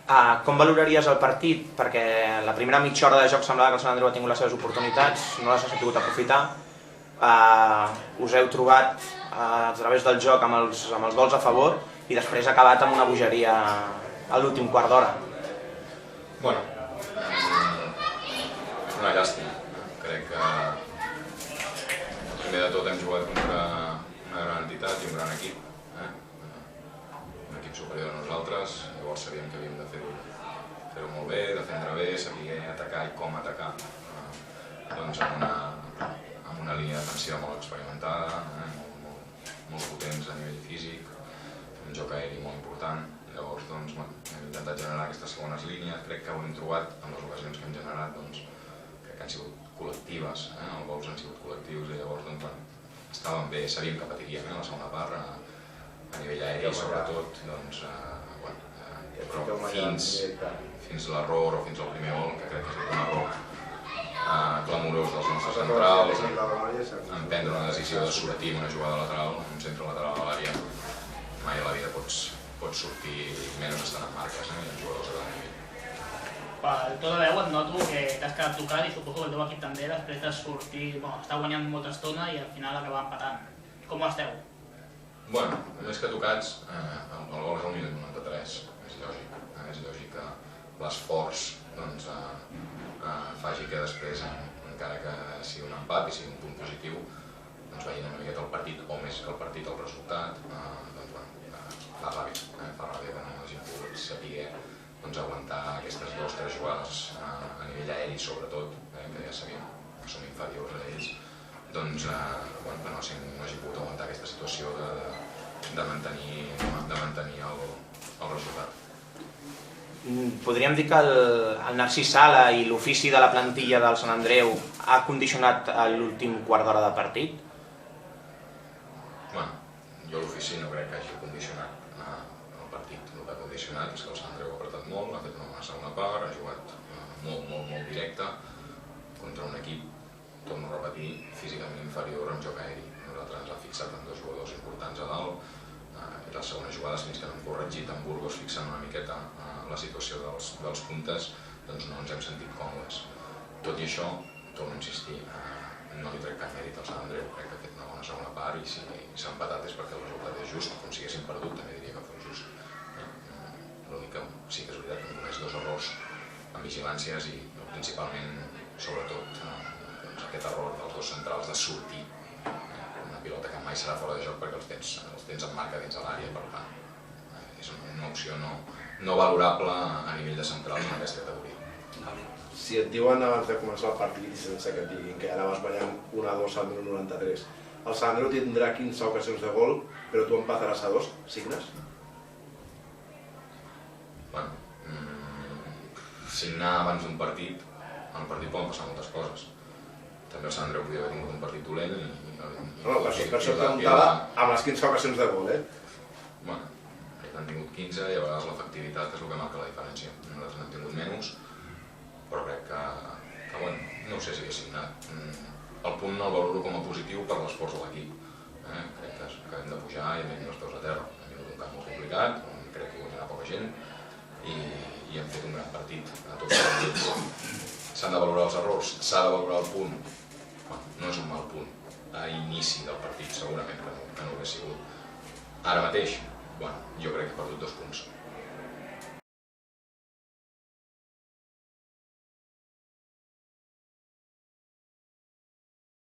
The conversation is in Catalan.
Com valoraries el partit? Perquè la primera mitja hora de joc semblava que el Sant Andreu ha tingut les seves oportunitats, no les ha sabut aprofitar. Us heu trobat a través del joc amb els gols a favor i després ha acabat amb una bogeria a l'últim quart d'hora. Bueno, és una llàstima. Crec que primer de tot hem jugat contra una gran entitat i un gran equip. Un equip superior a nosaltres, llavors sabíem que havíem de fer-ho molt bé, defendre bé, saber atacar i com atacar. Doncs amb una línia defensiva molt experimentada, molt potents a nivell físic, un joc aeri molt important. Llavors doncs, hem intentat generar aquestes segones línies, crec que ho hem trobat en les ocasions que hem generat, doncs, crec que han sigut col·lectives, els gols han sigut col·lectius i llavors doncs, estàvem bé, sabíem que patiríem a la segona part, a nivell aeri sobretot, doncs, però fins l'error o fins al primer gol, que crec que ha sigut un error clamorós dels nostres centrals, en prendre una decisió de sortir una jugada lateral, un centre lateral a l'àrea, mai a la vida pots sortir menys estant en marques, i en jugadors de gran nivell. Pel to de veu et noto que t'has quedat tocat i suposo que el teu equip també després de sortir, està guanyant molta estona i al final acaba empatant. Com ho esteu? Bueno, més que tocats, el gol és al minut 93, és lògic que l'esforç faci que després, encara que sigui un empat i sigui un punt positiu, veient una miqueta el partit, o més que el partit, el resultat, fa ràbia que no hagin pogut saber aguantar aquestes 2 o 3 jugades a nivell aeri sobretot, que ja sabíem que som inferiors a ells, doncs no hagi pogut aguantar aquesta situació de mantenir el resultat. Podríem dir que el Narcís Sala i l'ofici de la plantilla del Sant Andreu ha condicionat l'últim quart d'hora de partit? Bueno, jo l'ofici no crec que hagi condicionat el partit. El que ha condicionat és que el Sant Andreu ha apretat molt, ha fet una bona segona part, ha jugat molt directe contra un equip, torno a repetir, físicament inferior en joc aeri. Nosaltres ens hem fixat en 2 jugadors importants a dalt i les segones jugades, fins que no hem corregit en Burgos fixant una miqueta la situació dels puntes, doncs no ens hem sentit còmodes. Tot i això, torno a insistir, no li trec cap mèrit al Sant Andreu, crec que ha fet una bona segona part i si s'ha empatat és perquè el resultat és just, com si haguéssim perdut també diria que fos just. L'únic que sí que és veritat que només 2 errors en vigilàncies i principalment, sobretot, aquest error dels 2 centrals de sortir una pilota que mai serà fora de joc perquè els tens en marca dins de l'àrea, per tant és una opció no valorable a nivell de centrals en aquesta categoria. Si et diuen abans de començar el partit i sense que et diguin que ara vas guanyant 1-2 al minut 93, el Sant Andreu tindrà 15 ocasions de gol, però tu empataràs a 2, signes? Bueno, signar abans d'un partit, en el partit poden passar moltes coses. També el Sant Andreu podia haver tingut un partit dolent i... No, per això preguntava amb les 15 ocasions de gol, Bueno, ells n'han tingut 15 i a vegades l'efectivitat és el que marca la diferència. Nosaltres n'hem tingut menys, però crec que no sé si hagués signat. El punt el valoro com a positiu per l'esforç de l'equip. Crec que hem de pujar i hem de tenir els peus a terra. Hem vingut un camp molt complicat, on crec que hi guanyarà poca gent i hem fet un gran partit a tots els partits. S'han de valorar els errors, s'ha de valorar el punt. No és un mal punt. A inici del partit segurament que no hauria sigut. Ara mateix, jo crec que he perdut 2 punts.